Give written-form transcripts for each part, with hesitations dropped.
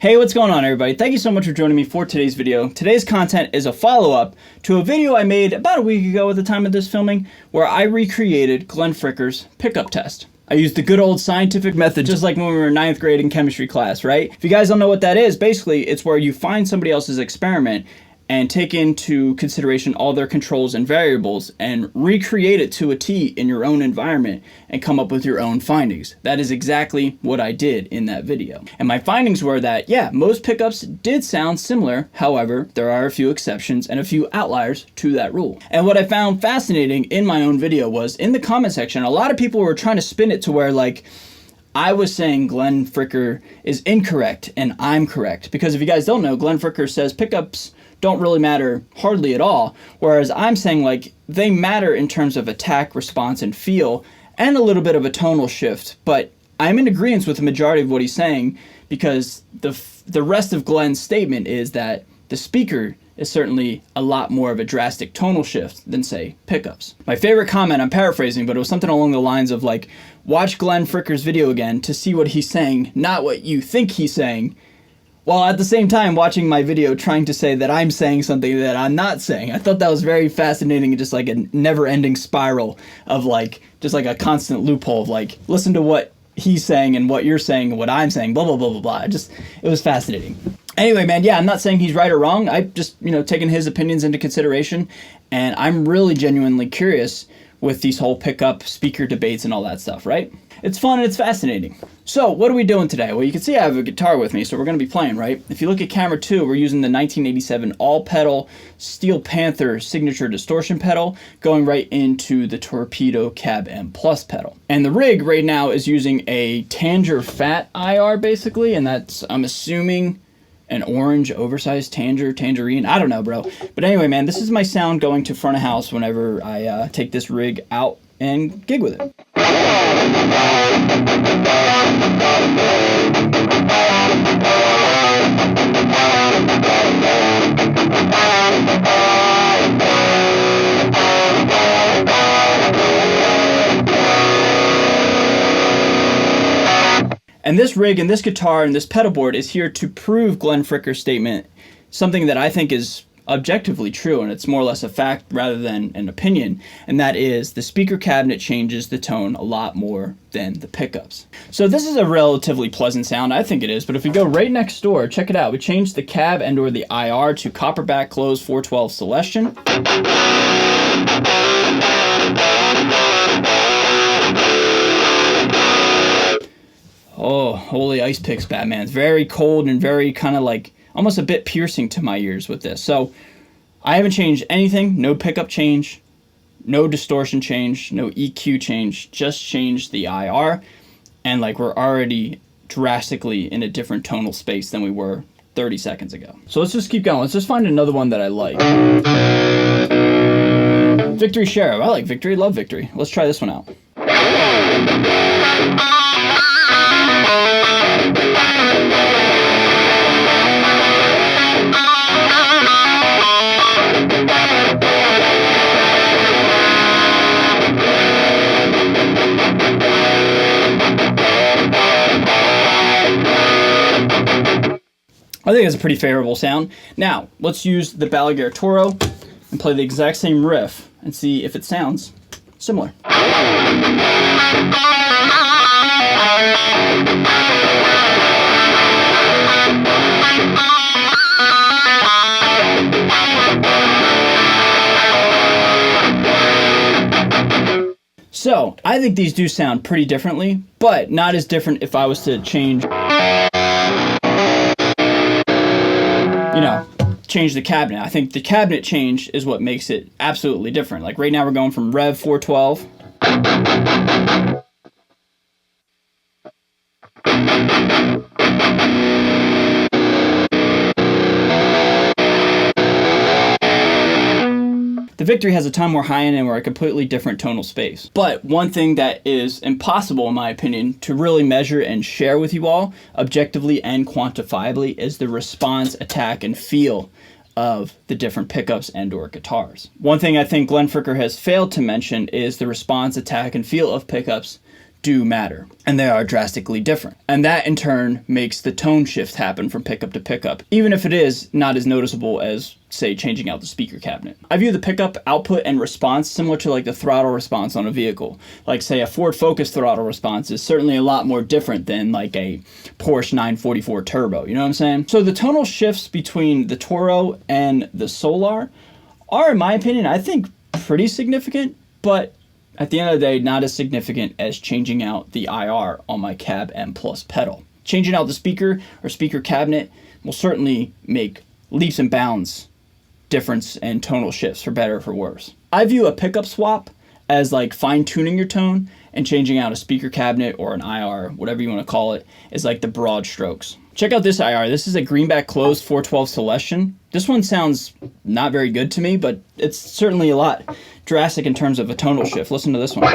Hey, what's going on everybody? Thank you so much for joining me for today's video. Today's content is a follow-up to a video I made about a week ago at the time of this filming where I recreated Glenn Fricker's pickup test. I used the good old scientific method just like when we were in 9th grade in chemistry class, right? If you guys don't know what that is, basically it's where you find somebody else's experiment and take into consideration all their controls and variables and recreate it to a T in your own environment and come up with your own findings. That is exactly what I did in that video. And my findings were that, yeah, most pickups did sound similar. However, there are a few exceptions and a few outliers to that rule. And what I found fascinating in my own video was in the comment section, a lot of people were trying to spin it to where like, I was saying Glenn Fricker is incorrect and I'm correct. Because if you guys don't know, Glenn Fricker says pickups don't really matter hardly at all, whereas I'm saying like they matter in terms of attack, response, and feel, and a little bit of a tonal shift. But I'm in agreement with the majority of what he's saying because the rest of Glenn's statement is that the speaker is certainly a lot more of a drastic tonal shift than, say, pickups. My favorite comment, I'm paraphrasing, but it was something along the lines of like, watch Glenn Fricker's video again to see what he's saying, not what you think he's saying, while at the same time watching my video trying to say that I'm saying something that I'm not saying. I thought that was very fascinating and just like a never-ending spiral of like, just like a constant loophole of like, listen to what he's saying and what you're saying and what I'm saying, blah, blah, blah, blah, blah. It was fascinating. Anyway, man, yeah, I'm not saying he's right or wrong. I've just, taken his opinions into consideration, and I'm really genuinely curious with these whole pickup speaker debates and all that stuff, right? It's fun and it's fascinating. So what are we doing today? Well, you can see I have a guitar with me, so we're going to be playing, right? If you look at camera 2, we're using the 1987 all-pedal Steel Panther signature distortion pedal going right into the Torpedo Cab M Plus pedal. And the rig right now is using a Tanger Fat IR basically, and that's, I'm assuming, an orange oversized tangerine. I don't know, bro. But anyway, man, this is my sound going to front of house whenever I take this rig out and gig with it. And this rig and this guitar and this pedal board is here to prove Glenn Fricker's statement, something that I think is objectively true, and it's more or less a fact rather than an opinion, and that is the speaker cabinet changes the tone a lot more than the pickups. So this is a relatively pleasant sound, I think it is, but if we go right next door, check it out. We changed the cab and or the IR to Copperback Close 412 Celestion. Oh, holy ice picks, Batman. It's very cold and very kind of like almost a bit piercing to my ears with this. So I haven't changed anything. No pickup change, no distortion change, no EQ change. Just changed the IR. And like we're already drastically in a different tonal space than we were 30 seconds ago. So let's just keep going. Let's just find another one that I like. Victory Sheriff. I like Victory. Love Victory. Let's try this one out. I think it's a pretty favorable sound. Now, let's use the Balaguer Toro and play the exact same riff and see if it sounds similar. So, I think these do sound pretty differently, but not as different if I was to change change the cabinet. I think the cabinet change is what makes it absolutely different. Like right now we're going from Rev 412 The Victory has a ton more high end and we're a completely different tonal space. But one thing that is impossible in my opinion to really measure and share with you all objectively and quantifiably is the response, attack, and feel of the different pickups and or guitars. One thing I think Glenn Fricker has failed to mention is the response, attack, and feel of pickups do matter, and they are drastically different. And that in turn makes the tone shift happen from pickup to pickup, even if it is not as noticeable as, say, changing out the speaker cabinet. I view the pickup output and response similar to like the throttle response on a vehicle. Like, say, a Ford Focus throttle response is certainly a lot more different than like a Porsche 944 Turbo, you know what I'm saying? So the tonal shifts between the Toro and the Solar are, in my opinion, I think pretty significant, but at the end of the day, not as significant as changing out the IR on my Cab M Plus pedal. Changing out the speaker or speaker cabinet will certainly make leaps and bounds difference in tonal shifts, for better or for worse. I view a pickup swap as like fine-tuning your tone, and changing out a speaker cabinet or an IR, whatever you want to call it, is like the broad strokes. Check out this IR. This is a greenback closed 412 Celestion. This one sounds not very good to me, but it's certainly a lot drastic in terms of a tonal shift. Listen to this one.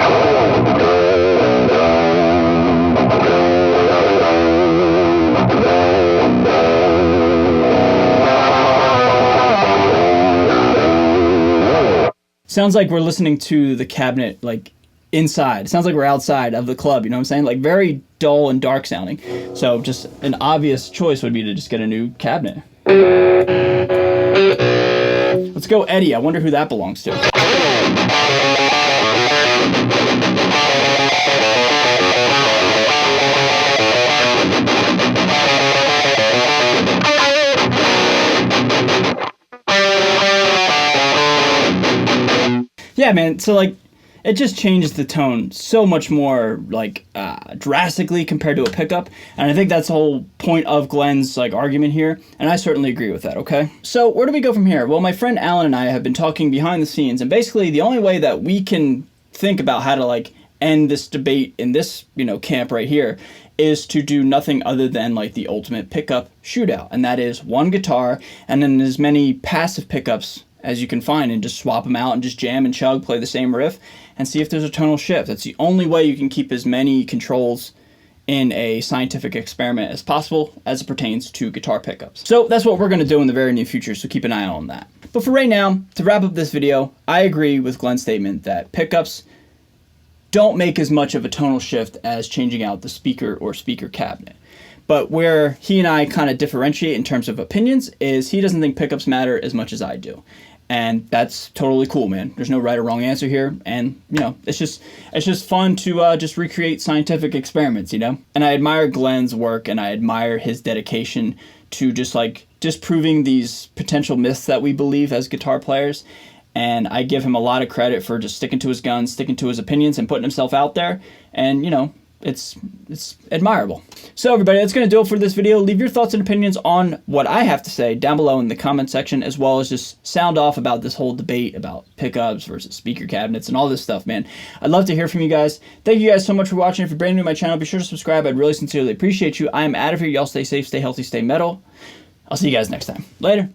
Sounds like we're listening to the cabinet like inside. It sounds like we're outside of the club, you know what I'm saying? Like very dull and dark sounding. So just an obvious choice would be to just get a new cabinet. Let's go Eddie. I wonder who that belongs to. Yeah, man. So like, it just changes the tone so much more like drastically compared to a pickup, and I think that's the whole point of Glenn's like argument here, and I certainly agree with that. Okay, so where do we go from here? Well, my friend Alan and I have been talking behind the scenes, and basically the only way that we can think about how to like end this debate in this camp right here is to do nothing other than like the ultimate pickup shootout, and that is one guitar and then as many passive pickups as you can find, and just swap them out and just jam and chug, play the same riff, and see if there's a tonal shift. That's the only way you can keep as many controls in a scientific experiment as possible as it pertains to guitar pickups. So that's what we're going to do in the very near future, so keep an eye on that. But for right now, to wrap up this video, I agree with Glenn's statement that pickups don't make as much of a tonal shift as changing out the speaker or speaker cabinet. But where he and I kind of differentiate in terms of opinions is he doesn't think pickups matter as much as I do. And that's totally cool, man. There's no right or wrong answer here, and it's just fun to just recreate scientific experiments, And I admire Glenn's work, and I admire his dedication to just like disproving these potential myths that we believe as guitar players. And I give him a lot of credit for just sticking to his guns, sticking to his opinions, and putting himself out there. And it's admirable. So everybody, that's going to do it for this video. Leave your thoughts and opinions on what I have to say down below in the comment section, as well as just sound off about this whole debate about pickups versus speaker cabinets and all this stuff, man. I'd love to hear from you guys. Thank you guys so much for watching. If you're brand new to my channel, be sure to subscribe. I'd really sincerely appreciate you. I am out of here. Y'all stay safe, stay healthy, stay metal. I'll see you guys next time. Later.